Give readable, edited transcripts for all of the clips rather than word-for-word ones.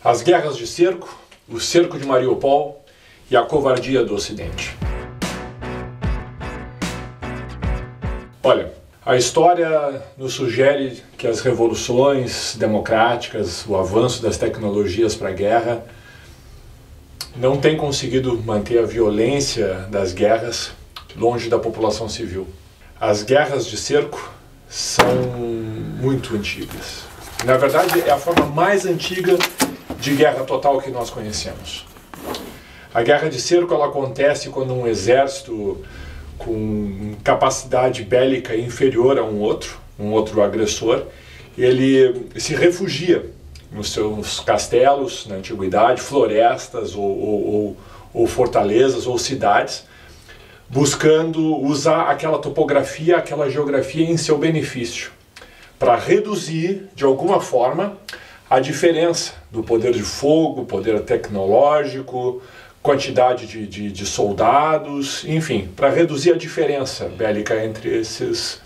As guerras de cerco, o cerco de Mariupol e a covardia do Ocidente. Olha, a história nos sugere que as revoluções democráticas, o avanço das tecnologias para a guerra, não tem conseguido manter a violência das guerras longe da população civil. As guerras de cerco são muito antigas. Na verdade, é a forma mais antiga de guerra total que nós conhecemos. A guerra de cerco ela acontece quando um exército com capacidade bélica inferior a um outro agressor, ele se refugia nos seus castelos, na antiguidade, florestas ou fortalezas ou cidades, buscando usar aquela topografia, aquela geografia em seu benefício, para reduzir, de alguma forma, a diferença do poder de fogo, poder tecnológico, quantidade de soldados, enfim, para reduzir a diferença bélica entre esses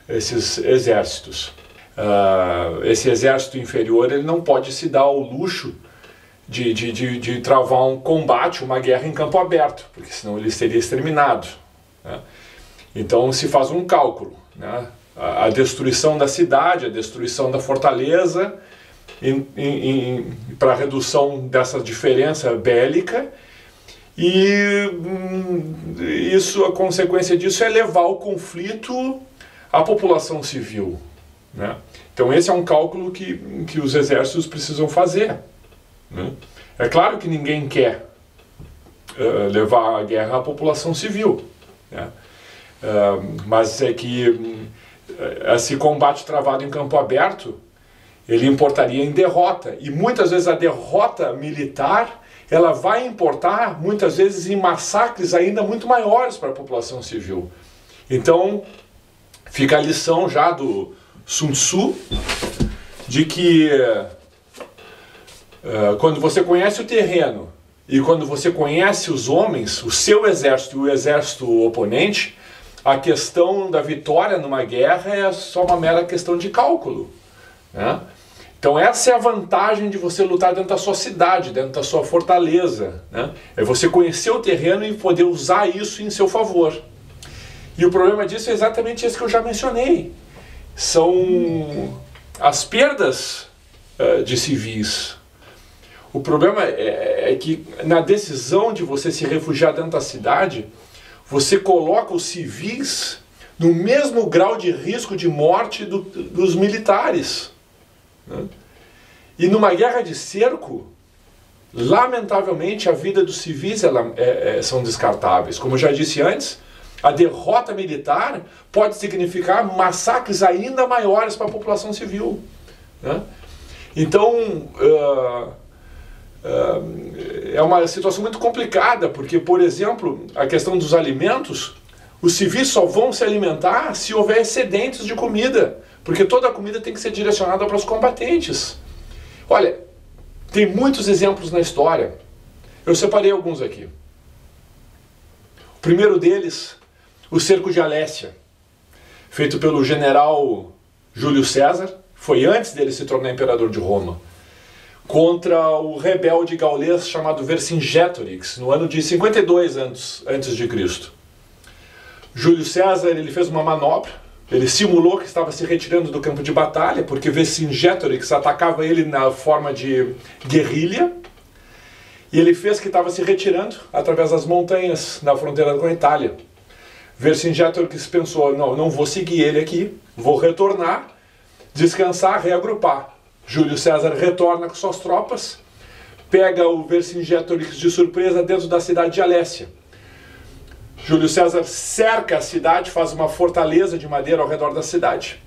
exércitos. Esse exército inferior ele não pode se dar ao luxo de travar um combate, uma guerra em campo aberto, porque senão ele seria exterminado, né? Então se faz um cálculo, né? A destruição da cidade, a destruição da fortaleza, para a redução dessa diferença bélica, e isso, a consequência disso é levar o conflito à população civil, né? Então esse é um cálculo que os exércitos precisam fazer, né? É claro que ninguém quer levar a guerra à população civil, né? Mas é que esse combate travado em campo aberto, ele importaria em derrota, e muitas vezes a derrota militar ela vai importar muitas vezes em massacres ainda muito maiores para a população civil. Então fica a lição já do Sun Tzu de que quando você conhece o terreno e quando você conhece os homens, o seu exército e o exército oponente, a questão da vitória numa guerra é só uma mera questão de cálculo, né? Então essa é a vantagem de você lutar dentro da sua cidade, dentro da sua fortaleza, né? É você conhecer o terreno e poder usar isso em seu favor. E o problema disso é exatamente esse que eu já mencionei. São as perdas de civis. O problema é que na decisão de você se refugiar dentro da cidade, você coloca os civis no mesmo grau de risco de morte dos militares, né? E numa guerra de cerco, lamentavelmente a vida dos civis são descartáveis. Como eu já disse antes, a derrota militar pode significar massacres ainda maiores para a população civil, né? Então é uma situação muito complicada, porque, por exemplo, a questão dos alimentos, os civis só vão se alimentar se houver excedentes de comida, porque toda a comida tem que ser direcionada para os combatentes. Olha, tem muitos exemplos na história. Eu separei alguns aqui. O primeiro deles, o cerco de Alésia, feito pelo general Júlio César, foi antes dele se tornar imperador de Roma, contra o rebelde gaulês chamado Vercingetorix, no ano de 52 antes de Cristo. Júlio César ele fez uma manobra, ele simulou que estava se retirando do campo de batalha, porque Vercingetorix atacava ele na forma de guerrilha, e ele fez que estava se retirando através das montanhas na fronteira com a Itália. Vercingetorix pensou, não vou seguir ele aqui, vou retornar, descansar, reagrupar. Júlio César retorna com suas tropas, pega o Vercingetorix de surpresa dentro da cidade de Alésia. Júlio César cerca a cidade, faz uma fortaleza de madeira ao redor da cidade.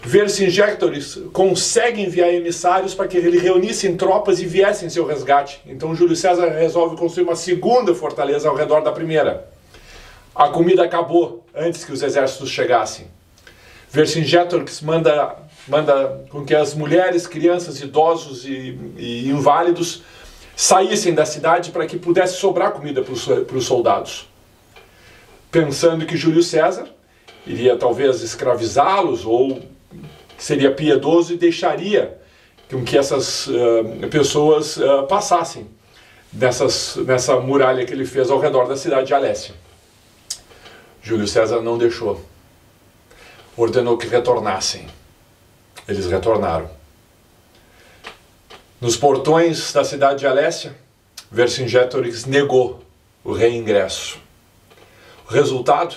Vercingetorix consegue enviar emissários para que ele reunisse tropas e viesse em seu resgate. Então Júlio César resolve construir uma segunda fortaleza ao redor da primeira. A comida acabou antes que os exércitos chegassem. Vercingetorix manda com que as mulheres, crianças, idosos e inválidos saíssem da cidade para que pudesse sobrar comida para os soldados. Pensando que Júlio César iria talvez escravizá-los ou seria piedoso e deixaria com que essas pessoas passassem nessa muralha que ele fez ao redor da cidade de Alésia. Júlio César não deixou. Ordenou que retornassem. Eles retornaram. Nos portões da cidade de Alésia, Vercingetorix negou o reingresso. O resultado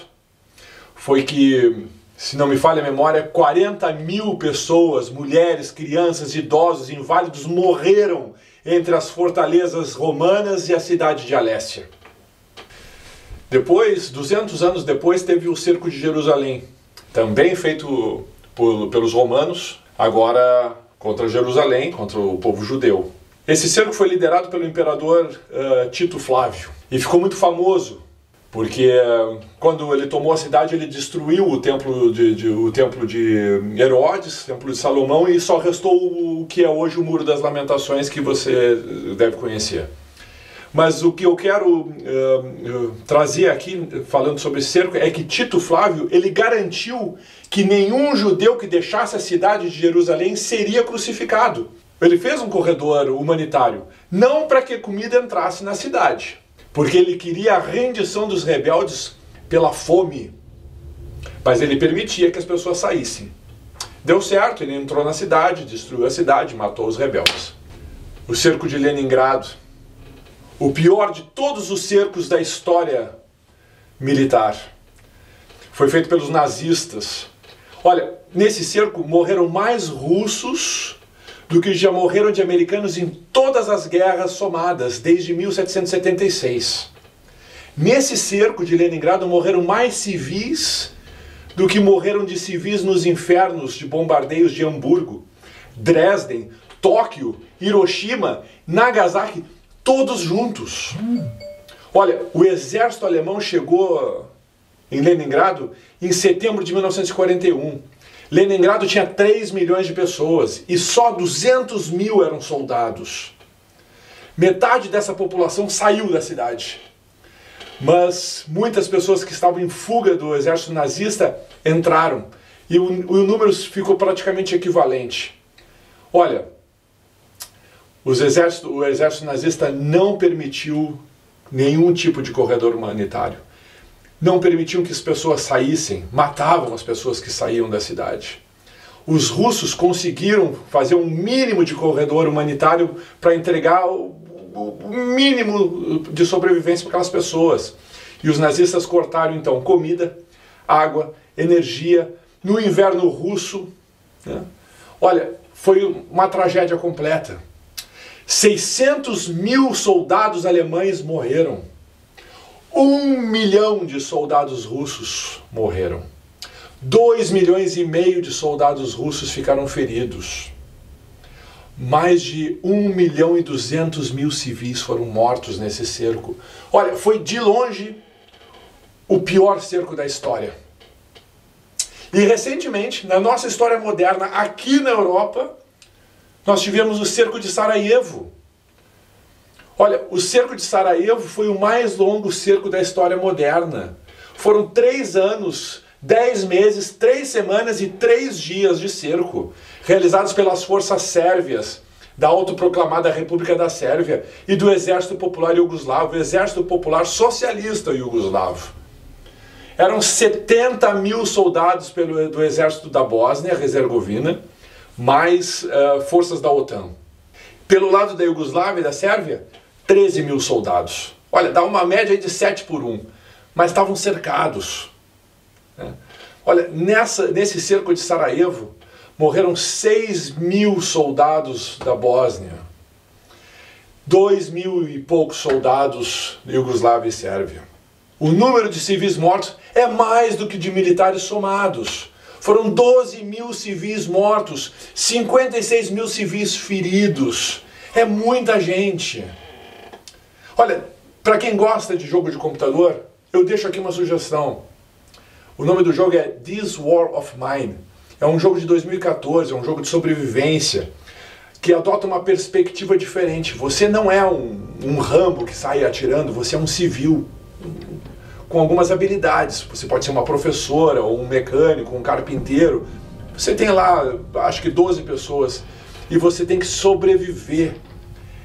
foi que, se não me falha a memória, 40.000 pessoas, mulheres, crianças, idosos, inválidos, morreram entre as fortalezas romanas e a cidade de Alésia. Depois, 200 anos depois, teve o cerco de Jerusalém, também feito pelos romanos, agora contra Jerusalém, contra o povo judeu. Esse cerco foi liderado pelo imperador Tito Flávio e ficou muito famoso, porque quando ele tomou a cidade, ele destruiu o templo de Herodes, o templo de Salomão, e só restou o que é hoje o Muro das Lamentações, que você deve conhecer. Mas o que eu quero trazer aqui, falando sobre esse cerco, é que Tito Flávio, ele garantiu que nenhum judeu que deixasse a cidade de Jerusalém seria crucificado. Ele fez um corredor humanitário, não para que comida entrasse na cidade, porque ele queria a rendição dos rebeldes pela fome, mas ele permitia que as pessoas saíssem. Deu certo, ele entrou na cidade, destruiu a cidade, matou os rebeldes. O cerco de Leningrado, o pior de todos os cercos da história militar, foi feito pelos nazistas. Olha, nesse cerco morreram mais russos do que já morreram de americanos em todas as guerras somadas, desde 1776. Nesse cerco de Leningrado morreram mais civis do que morreram de civis nos infernos de bombardeios de Hamburgo, Dresden, Tóquio, Hiroshima, Nagasaki, todos juntos. Olha, o exército alemão chegou em Leningrado em setembro de 1941. Leningrado tinha 3 milhões de pessoas e só 200.000 eram soldados. Metade dessa população saiu da cidade. Mas muitas pessoas que estavam em fuga do exército nazista entraram. E o número ficou praticamente equivalente. Olha, o exército nazista não permitiu nenhum tipo de corredor humanitário. Não permitiam que as pessoas saíssem, matavam as pessoas que saíam da cidade. Os russos conseguiram fazer um mínimo de corredor humanitário para entregar o mínimo de sobrevivência para aquelas pessoas. E os nazistas cortaram então comida, água, energia, no inverno russo. Né? Olha, foi uma tragédia completa. 600.000 soldados alemães morreram. 1 milhão de soldados russos morreram. 2,5 milhões de soldados russos ficaram feridos. Mais de 1.200.000 civis foram mortos nesse cerco. Olha, foi de longe o pior cerco da história. E recentemente, na nossa história moderna, aqui na Europa, nós tivemos o cerco de Sarajevo. Olha, o cerco de Sarajevo foi o mais longo cerco da história moderna. Foram 3 anos, 10 meses, 3 semanas e 3 dias de cerco, realizados pelas forças sérvias, da autoproclamada República da Sérvia e do Exército Popular Iugoslavo, o Exército Popular Socialista Iugoslavo. Eram 70.000 soldados do Exército da Bósnia-Herzegovina, mais forças da OTAN. Pelo lado da Iugoslávia e da Sérvia, 13.000 soldados. Olha, dá uma média de 7 por 1, mas estavam cercados. Né? Olha, nesse cerco de Sarajevo, morreram 6.000 soldados da Bósnia, 2.000 e poucos soldados da Iugoslávia e Sérvia. O número de civis mortos é mais do que de militares somados. Foram 12.000 civis mortos, 56.000 civis feridos. É muita gente. Olha, para quem gosta de jogo de computador, eu deixo aqui uma sugestão. O nome do jogo é This War of Mine. É um jogo de 2014, é um jogo de sobrevivência, que adota uma perspectiva diferente. Você não é um Rambo que sai atirando, você é um civil com algumas habilidades. Você pode ser uma professora, ou um mecânico, um carpinteiro. Você tem lá, acho que 12 pessoas. e você tem que sobreviver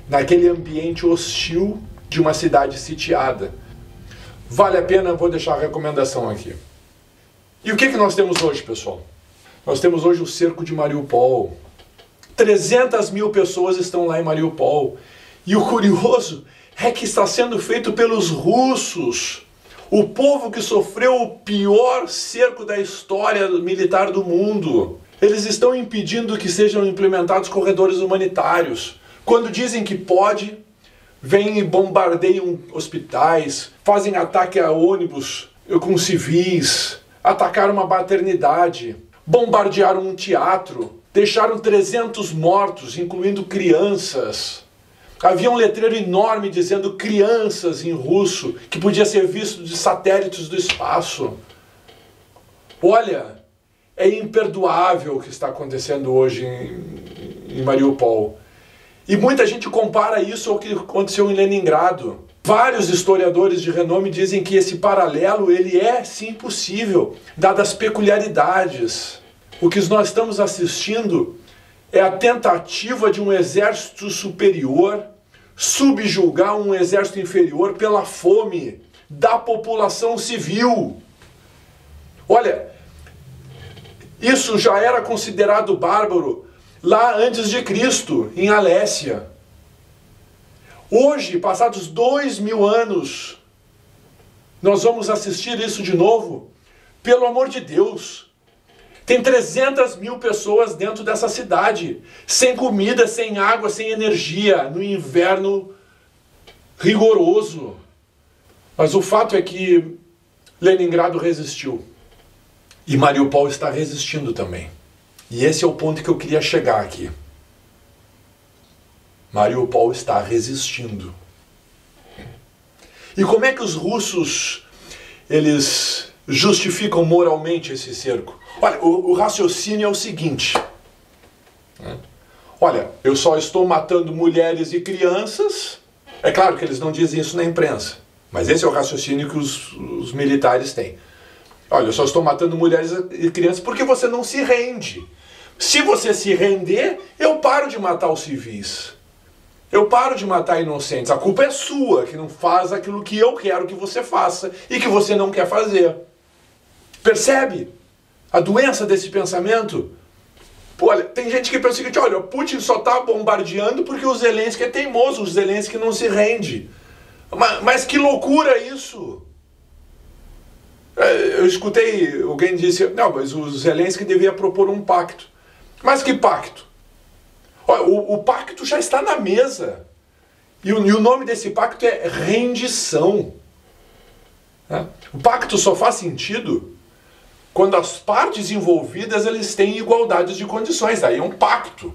naquele ambiente hostil de uma cidade sitiada. Vale a pena, vou deixar a recomendação aqui. E o que nós temos hoje, pessoal? Nós temos hoje o cerco de Mariupol. 300 mil pessoas estão lá em Mariupol. E o curioso é que está sendo feito pelos russos. O povo que sofreu o pior cerco da história militar do mundo. Eles estão impedindo que sejam implementados corredores humanitários. Quando dizem que pode, vêm e bombardeiam hospitais, fazem ataque a ônibus com civis, atacaram uma maternidade, bombardearam um teatro, deixaram 300 mortos, incluindo crianças. Havia um letreiro enorme dizendo crianças em russo, que podia ser visto de satélites do espaço. Olha, é imperdoável o que está acontecendo hoje em Mariupol. E muita gente compara isso ao que aconteceu em Leningrado. Vários historiadores de renome dizem que esse paralelo ele é sim possível, dadas as peculiaridades. O que nós estamos assistindo é a tentativa de um exército superior subjugar um exército inferior pela fome da população civil. Olha, isso já era considerado bárbaro lá antes de Cristo, em Alésia. Hoje, passados 2000 anos, nós vamos assistir isso de novo. Pelo amor de Deus, tem 300 mil pessoas dentro dessa cidade, sem comida, sem água, sem energia, no inverno rigoroso. Mas o fato é que Leningrado resistiu. E Mariupol está resistindo também. E esse é o ponto que eu queria chegar aqui. Mariupol está resistindo. E como é que os russos, eles justificam moralmente esse cerco? Olha, o raciocínio é o seguinte. Olha, eu só estou matando mulheres e crianças. É claro que eles não dizem isso na imprensa. Mas esse é o raciocínio que os militares têm. Olha, eu só estou matando mulheres e crianças porque você não se rende. Se você se render, eu paro de matar os civis. Eu paro de matar inocentes. A culpa é sua, que não faz aquilo que eu quero que você faça e que você não quer fazer. Percebe a doença desse pensamento? Pô, olha, tem gente que pensa o seguinte, olha, o Putin só está bombardeando porque o Zelensky é teimoso, o Zelensky não se rende. Mas que loucura isso! Eu escutei, alguém disse, não, mas o Zelensky devia propor um pacto. Mas que pacto? O pacto já está na mesa. E o nome desse pacto é rendição. O pacto só faz sentido quando as partes envolvidas eles têm igualdade de condições. Daí é um pacto.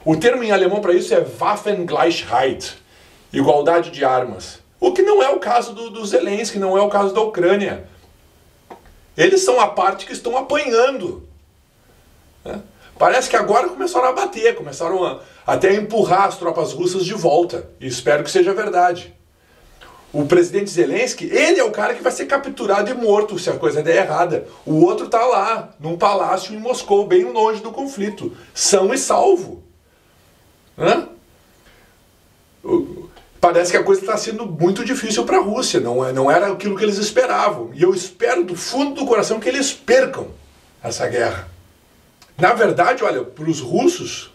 O termo em alemão para isso é Waffengleichheit, igualdade de armas. O que não é o caso do Zelensky, não é o caso da Ucrânia. Eles são a parte que estão apanhando. Parece que agora começaram a bater, começaram até a empurrar as tropas russas de volta. E espero que seja verdade. O presidente Zelensky, ele é o cara que vai ser capturado e morto se a coisa der errada. O outro está lá, num palácio em Moscou, bem longe do conflito. São e salvo. Parece que a coisa está sendo muito difícil para a Rússia, não era aquilo que eles esperavam. E eu espero do fundo do coração que eles percam essa guerra. Na verdade, olha, para os russos,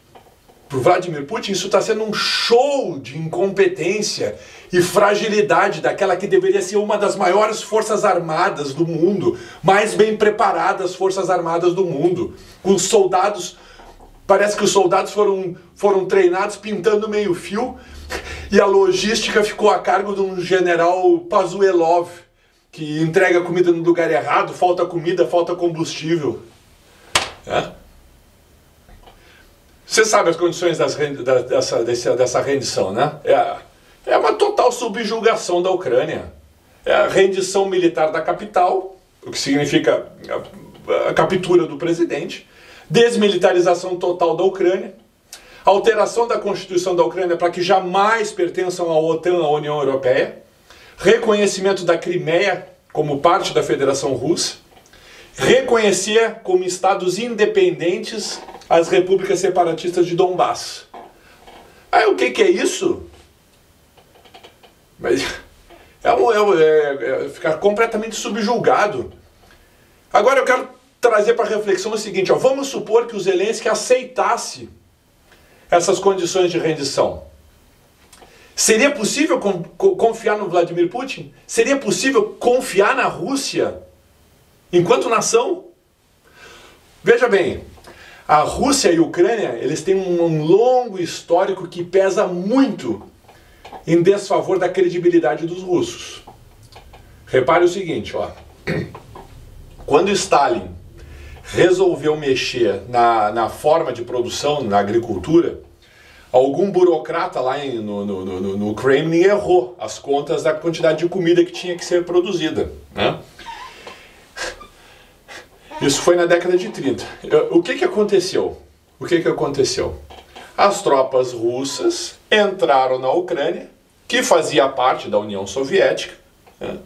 para o Vladimir Putin, isso está sendo um show de incompetência e fragilidade daquela que deveria ser uma das maiores forças armadas do mundo, mais bem preparadas forças armadas do mundo. Os soldados, parece que os soldados foram treinados pintando meio fio, e a logística ficou a cargo de um general Pazuelov, que entrega comida no lugar errado, falta comida, falta combustível. Você sabe as condições dessa rendição, né? É uma total subjugação da Ucrânia. É a rendição militar da capital, o que significa a captura do presidente, desmilitarização total da Ucrânia, alteração da Constituição da Ucrânia para que jamais pertençam à OTAN, à União Europeia, reconhecimento da Crimeia como parte da Federação Russa, reconhecer como estados independentes as repúblicas separatistas de Donbass. Aí o que é isso? Mas ficar completamente subjugado. Agora eu quero trazer para reflexão o seguinte, ó, vamos supor que o Zelensky aceitasse essas condições de rendição. Seria possível confiar no Vladimir Putin? Seria possível confiar na Rússia enquanto nação? Veja bem, a Rússia e a Ucrânia, eles têm um longo histórico que pesa muito em desfavor da credibilidade dos russos. Repare o seguinte, ó. Quando Stalin resolveu mexer na forma de produção, na agricultura, algum burocrata lá no Kremlin errou as contas da quantidade de comida que tinha que ser produzida, né? Isso foi na década de 30. O que aconteceu? As tropas russas entraram na Ucrânia, que fazia parte da União Soviética, né?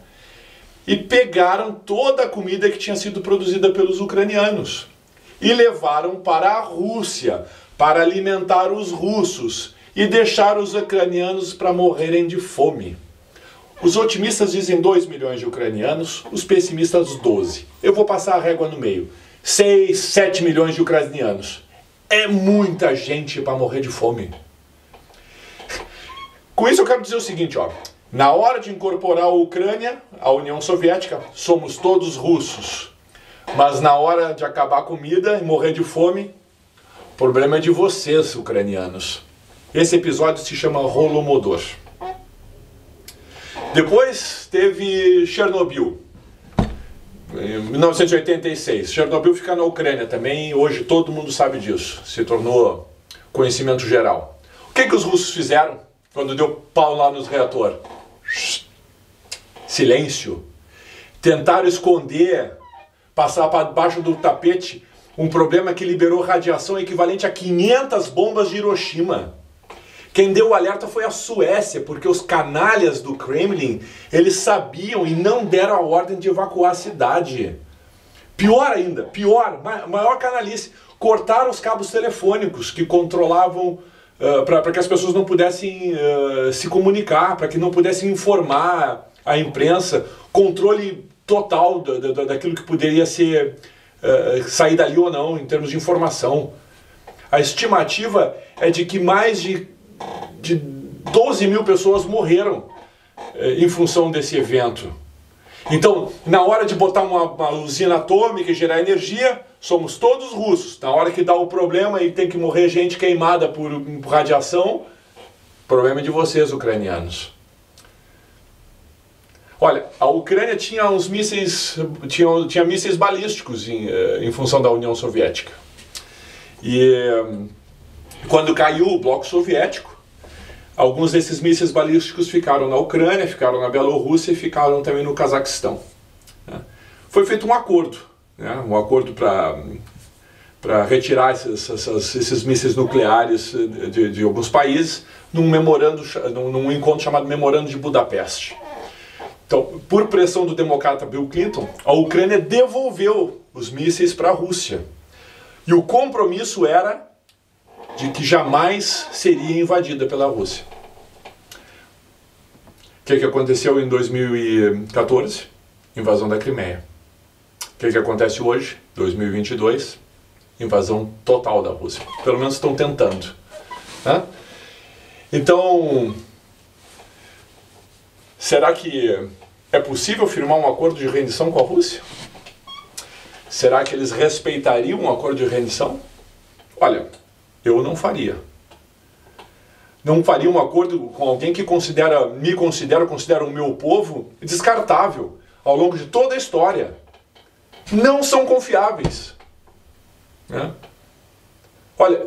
E pegaram toda a comida que tinha sido produzida pelos ucranianos e levaram para a Rússia para alimentar os russos e deixar os ucranianos para morrerem de fome. Os otimistas dizem 2 milhões de ucranianos, os pessimistas 12. Eu vou passar a régua no meio. 6, 7 milhões de ucranianos. É muita gente para morrer de fome. Com isso eu quero dizer o seguinte, ó. Na hora de incorporar a Ucrânia à União Soviética, somos todos russos. Mas na hora de acabar a comida e morrer de fome, o problema é de vocês, ucranianos. Esse episódio se chama Holodomor. Depois teve Chernobyl, em 1986. Chernobyl fica na Ucrânia também, e hoje todo mundo sabe disso. Se tornou conhecimento geral. O que os russos fizeram quando deu pau lá nos reatores? Silêncio. Tentaram esconder, passar para debaixo do tapete um problema que liberou radiação equivalente a 500 bombas de Hiroshima. Quem deu o alerta foi a Suécia, porque os canalhas do Kremlin, eles sabiam e não deram a ordem de evacuar a cidade. Pior ainda, maior canalice, cortaram os cabos telefônicos que controlavam para que as pessoas não pudessem se comunicar, para que não pudessem informar a imprensa, controle total daquilo que poderia ser sair dali ou não, em termos de informação. A estimativa é de que mais de 12 mil pessoas morreram em função desse evento. Então, na hora de botar uma usina atômica e gerar energia, somos todos russos. Na hora que dá o problema e tem que morrer gente queimada por radiação, o problema é de vocês, ucranianos. Olha, a Ucrânia tinha uns mísseis, tinha mísseis balísticos em função da União Soviética. E quando caiu o bloco soviético, alguns desses mísseis balísticos ficaram na Ucrânia, ficaram na Bielorrússia e ficaram também no Cazaquistão. Foi feito um acordo, né? Um acordo para retirar esses mísseis nucleares de alguns países num encontro chamado Memorando de Budapeste. Então, por pressão do democrata Bill Clinton, a Ucrânia devolveu os mísseis para a Rússia. E o compromisso era de que jamais seria invadida pela Rússia. O que aconteceu em 2014? Invasão da Crimeia. O que acontece hoje, 2022? Invasão total da Rússia. Pelo menos estão tentando. Né? Então, será que é possível firmar um acordo de rendição com a Rússia? Será que eles respeitariam um acordo de rendição? Olha, eu não faria. Não faria um acordo com alguém que considera o meu povo descartável ao longo de toda a história. Não são confiáveis. Né? Olha,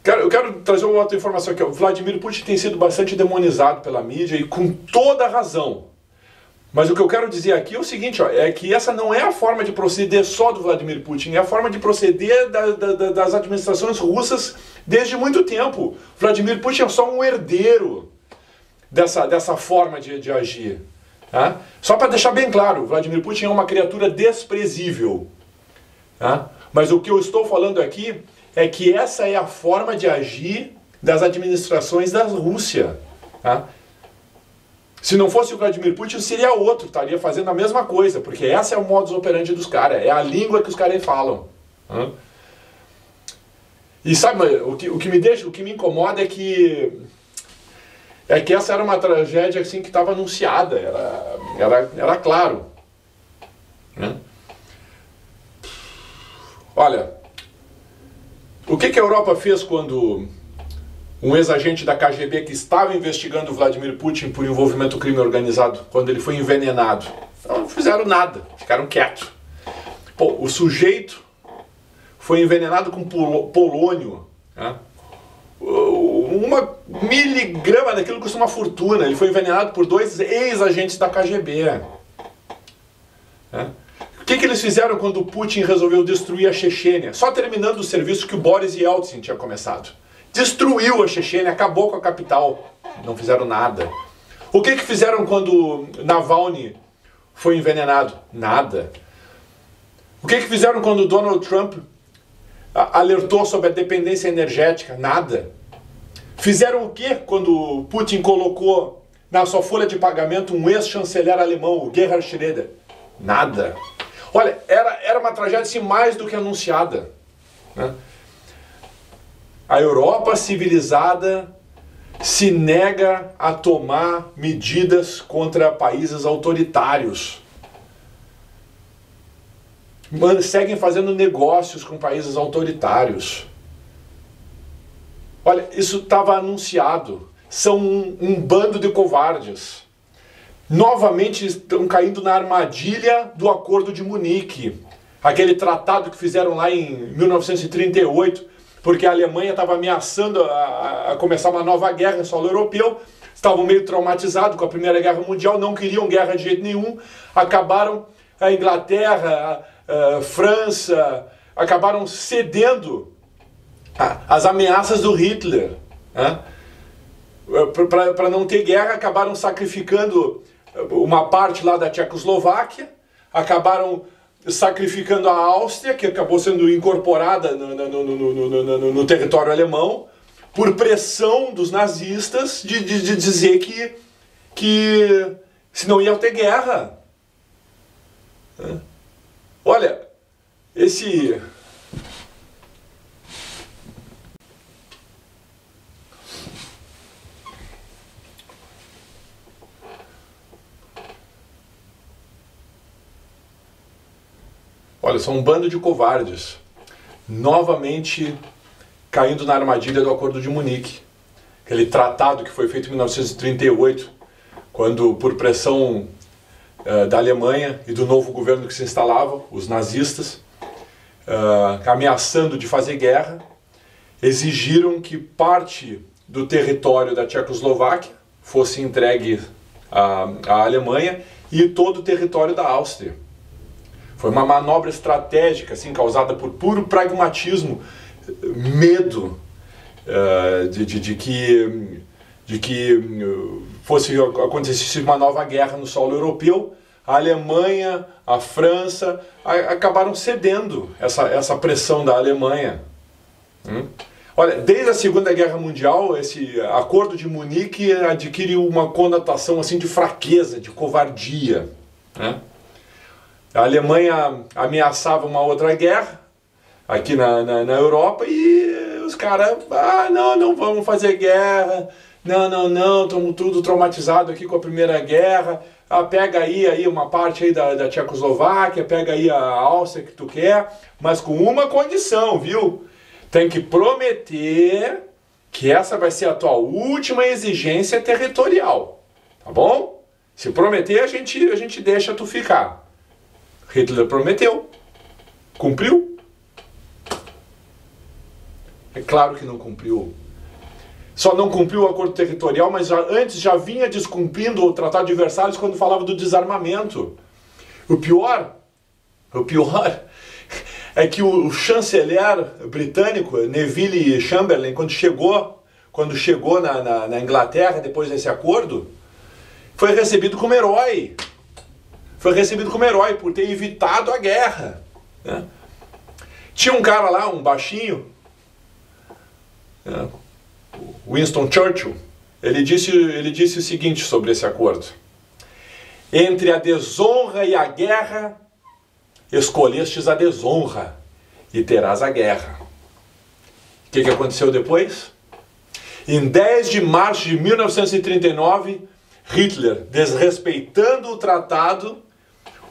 eu quero trazer uma outra informação aqui. O Vladimir Putin tem sido bastante demonizado pela mídia e com toda razão. Mas o que eu quero dizer aqui é o seguinte, ó, é que essa não é a forma de proceder só do Vladimir Putin, é a forma de proceder das administrações russas desde muito tempo. Vladimir Putin é só um herdeiro dessa forma de agir. Tá? Só para deixar bem claro, Vladimir Putin é uma criatura desprezível. Tá? Mas o que eu estou falando aqui é que essa é a forma de agir das administrações da Rússia. Tá? Se não fosse o Vladimir Putin, seria outro, estaria fazendo a mesma coisa, porque essa é o modus operandi dos caras, é a língua que os caras falam. Tá? E sabe, o que me incomoda é que essa era uma tragédia assim, que estava anunciada, era claro. Né? Olha, o que a Europa fez quando um ex-agente da KGB que estava investigando o Vladimir Putin por envolvimento no crime organizado, quando ele foi envenenado? Não fizeram nada, ficaram quietos. Pô, o sujeito foi envenenado com polônio, né? 1 miligrama daquilo custa uma fortuna. Ele foi envenenado por 2 ex-agentes da KGB. Né? O que eles fizeram quando o Putin resolveu destruir a Chechênia? Só terminando o serviço que o Boris Yeltsin tinha começado. Destruiu a Chechênia, acabou com a capital. Não fizeram nada. O que fizeram quando Navalny foi envenenado? Nada. O que fizeram quando Donald Trump alertou sobre a dependência energética? Nada. Fizeram o que quando Putin colocou na sua folha de pagamento um ex-chanceler alemão, o Gerhard Schröder? Nada. Olha, era uma tragédia assim, mais do que anunciada. Né? A Europa civilizada se nega a tomar medidas contra países autoritários. Seguem fazendo negócios com países autoritários. Olha, isso estava anunciado. São um bando de covardes. Novamente estão caindo na armadilha do Acordo de Munique. Aquele tratado que fizeram lá em 1938, porque a Alemanha estava ameaçando a começar uma nova guerra em solo europeu. Estavam meio traumatizados com a Primeira Guerra Mundial, não queriam guerra de jeito nenhum. Acabaram a Inglaterra, França, acabaram cedendo às ameaças do Hitler. Né? Para não ter guerra, acabaram sacrificando uma parte lá da Tchecoslováquia, acabaram sacrificando a Áustria, que acabou sendo incorporada no território alemão, por pressão dos nazistas de dizer que se não ia ter guerra. Olha, Olha, são um bando de covardes, novamente caindo na armadilha do Acordo de Munique. Aquele tratado que foi feito em 1938, quando, por pressão da Alemanha e do novo governo que se instalava, os nazistas, ameaçando de fazer guerra, exigiram que parte do território da Tchecoslováquia fosse entregue à Alemanha e todo o território da Áustria. Foi uma manobra estratégica, assim, causada por puro pragmatismo, medo de que acontecesse uma nova guerra no solo europeu. A Alemanha, a França acabaram cedendo essa pressão da Alemanha. Olha, desde a Segunda Guerra Mundial, esse Acordo de Munique adquire uma conotação assim de fraqueza, de covardia. Né? A Alemanha ameaçava uma outra guerra aqui na Europa e os caras, não vamos fazer guerra, não, estamos tudo traumatizado aqui com a Primeira Guerra, pega aí uma parte aí da Tchecoslováquia, pega aí a Áustria que tu quer, mas com uma condição, viu? Tem que prometer que essa vai ser a tua última exigência territorial, tá bom? Se prometer, a gente deixa tu ficar. Hitler prometeu. Cumpriu? É claro que não cumpriu. Só não cumpriu o acordo territorial, mas antes já vinha descumprindo o Tratado de Versalhes quando falava do desarmamento. O pior é que o chanceler britânico, Neville Chamberlain, quando chegou na Inglaterra depois desse acordo, foi recebido como herói. Foi recebido como herói por ter evitado a guerra. Né? Tinha um cara lá, um baixinho, Winston Churchill, ele disse o seguinte sobre esse acordo: entre a desonra e a guerra, escolhestes a desonra e terás a guerra. O que aconteceu depois? Em 10 de março de 1939, Hitler, desrespeitando o tratado,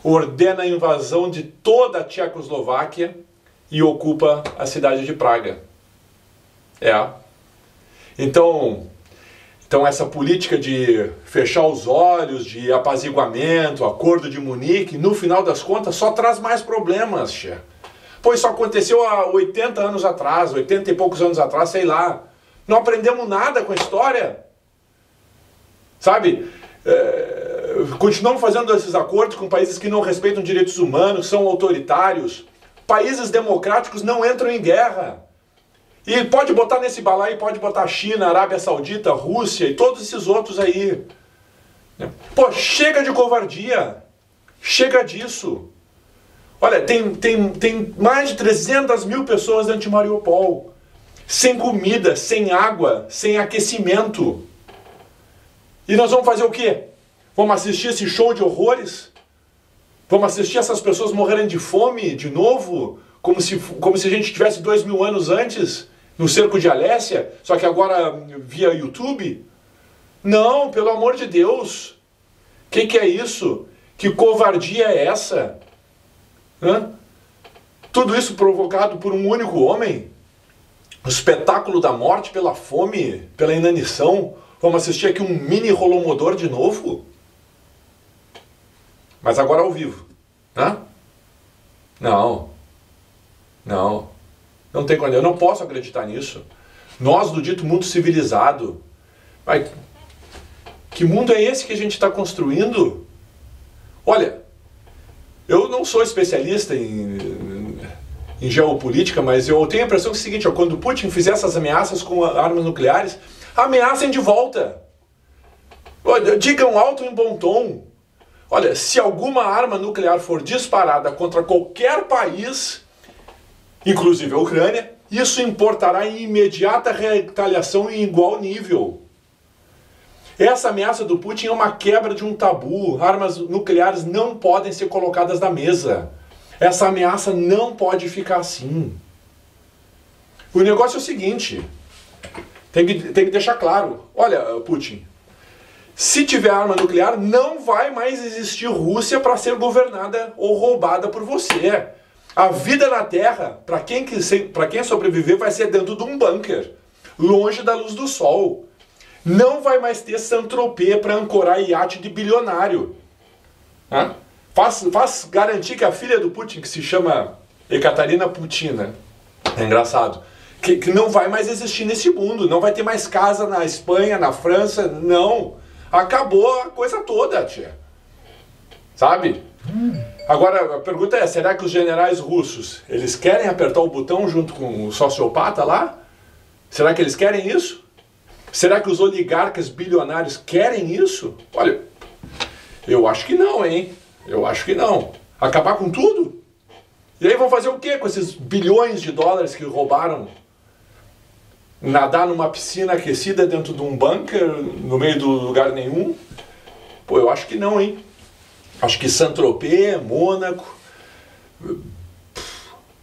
ordena a invasão de toda a Tchecoslováquia e ocupa a cidade de Praga. Então essa política de fechar os olhos, de apaziguamento, acordo de Munique, no final das contas só traz mais problemas, che. Pô, isso aconteceu há 80 anos atrás, 80 e poucos anos atrás, sei lá. Não aprendemos nada com a história. Sabe? Continuamos fazendo esses acordos com países que não respeitam direitos humanos, são autoritários. Países democráticos não entram em guerra. E pode botar nesse balaio, pode botar China, Arábia Saudita, Rússia e todos esses outros aí. Pô, chega de covardia. Chega disso. Olha, tem mais de 300 mil pessoas dentro de Mariupol. Sem comida, sem água, sem aquecimento. E nós vamos fazer o quê? Vamos assistir esse show de horrores? Vamos assistir essas pessoas morrerem de fome de novo? Como se a gente tivesse 2000 anos antes, no cerco de Alésia, só que agora via YouTube? Não, pelo amor de Deus. O que é isso? Que covardia é essa? Tudo isso provocado por um único homem? O espetáculo da morte pela fome, pela inanição. Vamos assistir aqui um mini Holodomor de novo? Mas agora ao vivo. Não tem como. Eu não posso acreditar nisso. Nós do dito mundo civilizado. Que mundo é esse que a gente está construindo? Olha, eu não sou especialista em geopolítica, mas eu tenho a impressão que é o seguinte: quando o Putin fizer essas ameaças com armas nucleares, ameacem de volta. Digam alto em bom tom. Olha, se alguma arma nuclear for disparada contra qualquer país, inclusive a Ucrânia, isso importará em imediata retaliação em igual nível. Essa ameaça do Putin é uma quebra de um tabu. Armas nucleares não podem ser colocadas na mesa. Essa ameaça não pode ficar assim. O negócio é o seguinte, tem que deixar claro. Olha, Putin, se tiver arma nuclear, não vai mais existir Rússia para ser governada ou roubada por você. A vida na Terra, para quem sobreviver, vai ser dentro de um bunker, longe da luz do sol. Não vai mais ter Saint-Tropez para ancorar iate de bilionário. Faz garantir que a filha do Putin, que se chama Ekaterina Putina, é engraçado, que não vai mais existir nesse mundo, não vai ter mais casa na Espanha, na França, não. Acabou a coisa toda, tia. Sabe? Agora, a pergunta é, será que os generais russos, eles querem apertar o botão junto com o sociopata lá? Será que eles querem isso? Será que os oligarcas bilionários querem isso? Olha, eu acho que não, hein? Eu acho que não. Acabar com tudo? E aí vão fazer o quê com esses bilhões de dólares que roubaram? Nadar numa piscina aquecida dentro de um bunker, no meio do lugar nenhum? Pô, eu acho que não, hein? Acho que Saint-Tropez, Mônaco,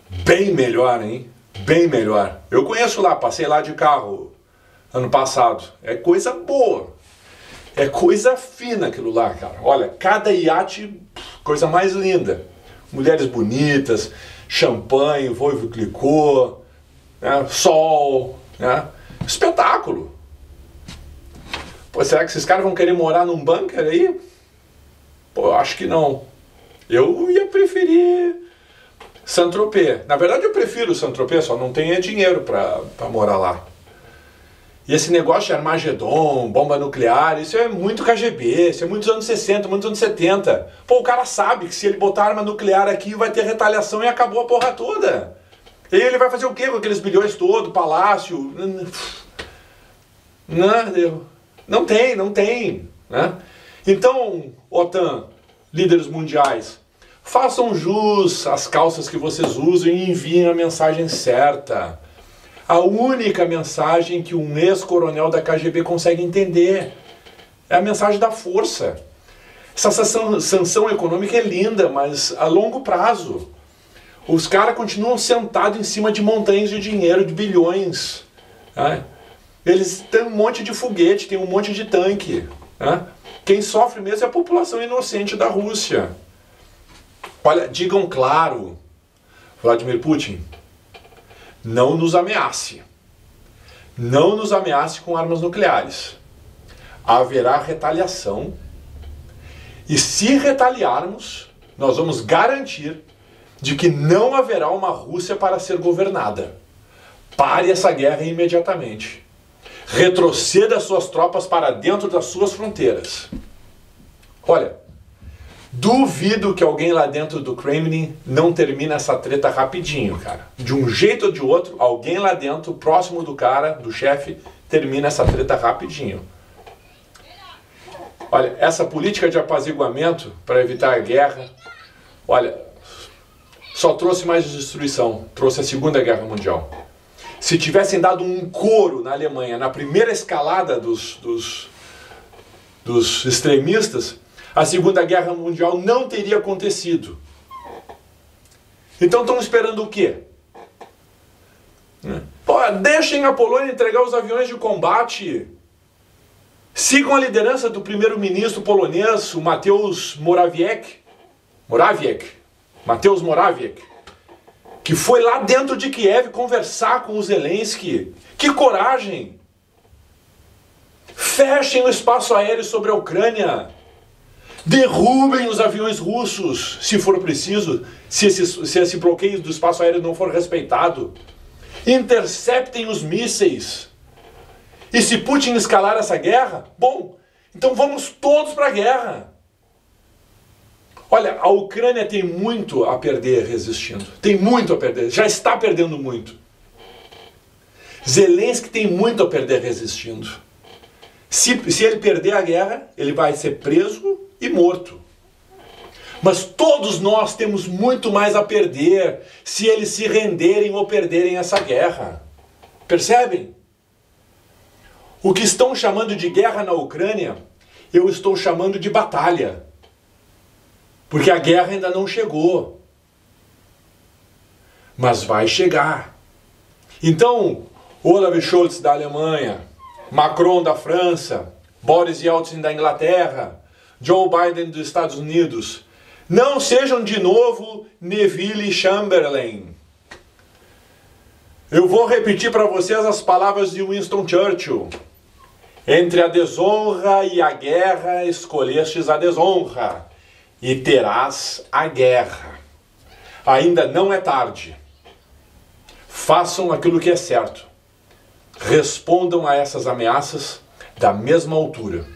bem melhor, hein? Bem melhor. Eu conheço lá, passei lá de carro ano passado. É coisa boa. É coisa fina aquilo lá, cara. Olha, cada iate, coisa mais linda. Mulheres bonitas, champanhe, Veuve Clicquot, né? Sol, né? Espetáculo. Pô, será que esses caras vão querer morar num bunker aí? Pô, eu acho que não. Eu ia preferir Saint-Tropez. Na verdade eu prefiro Saint-Tropez, só não tenho dinheiro pra morar lá. E esse negócio de Armagedon, bomba nuclear, isso é muito KGB, isso é muitos anos 60, muitos anos 70. Pô, o cara sabe que se ele botar arma nuclear aqui vai ter retaliação e acabou a porra toda. E ele vai fazer o quê com aqueles bilhões todos, palácio? Não tem, né? Então, OTAN, líderes mundiais, façam jus às calças que vocês usam e enviem a mensagem certa. A única mensagem que um ex-coronel da KGB consegue entender é a mensagem da força. Essa sanção econômica é linda, mas a longo prazo. Os caras continuam sentados em cima de montanhas de dinheiro, de bilhões. Né? Eles têm um monte de foguete, têm um monte de tanque. Né? Quem sofre mesmo é a população inocente da Rússia. Olha, digam claro, Vladimir Putin, não nos ameace. Não nos ameace com armas nucleares. Haverá retaliação. E se retaliarmos, nós vamos garantir de que não haverá uma Rússia para ser governada. Pare essa guerra imediatamente. Retroceda suas tropas para dentro das suas fronteiras. Olha, duvido que alguém lá dentro do Kremlin não termine essa treta rapidinho, cara. De um jeito ou de outro, alguém lá dentro, próximo do cara, do chefe, termina essa treta rapidinho. Olha, essa política de apaziguamento para evitar a guerra, olha, só trouxe mais destruição, trouxe a Segunda Guerra Mundial. Se tivessem dado um couro na Alemanha, na primeira escalada dos extremistas, a Segunda Guerra Mundial não teria acontecido. Então estão esperando o quê? Pô, deixem a Polônia entregar os aviões de combate. Sigam a liderança do primeiro-ministro polonês, o Mateusz Morawiecki, que foi lá dentro de Kiev conversar com o Zelensky. Que coragem! Fechem o espaço aéreo sobre a Ucrânia. Derrubem os aviões russos, se for preciso, se esse bloqueio do espaço aéreo não for respeitado. Interceptem os mísseis. E se Putin escalar essa guerra, bom, então vamos todos para a guerra. Olha, a Ucrânia tem muito a perder resistindo. Tem muito a perder, já está perdendo muito. Zelensky tem muito a perder resistindo. Se ele perder a guerra, ele vai ser preso e morto. Mas todos nós temos muito mais a perder se eles se renderem ou perderem essa guerra. Percebem? O que estão chamando de guerra na Ucrânia, eu estou chamando de batalha. Porque a guerra ainda não chegou. Mas vai chegar. Então, Olaf Scholz da Alemanha, Macron da França, Boris Yeltsin da Inglaterra, Joe Biden dos Estados Unidos, não sejam de novo Neville Chamberlain. Eu vou repetir para vocês as palavras de Winston Churchill. Entre a desonra e a guerra, escolhestes a desonra, e terás a guerra. Ainda não é tarde. Façam aquilo que é certo. Respondam a essas ameaças da mesma altura.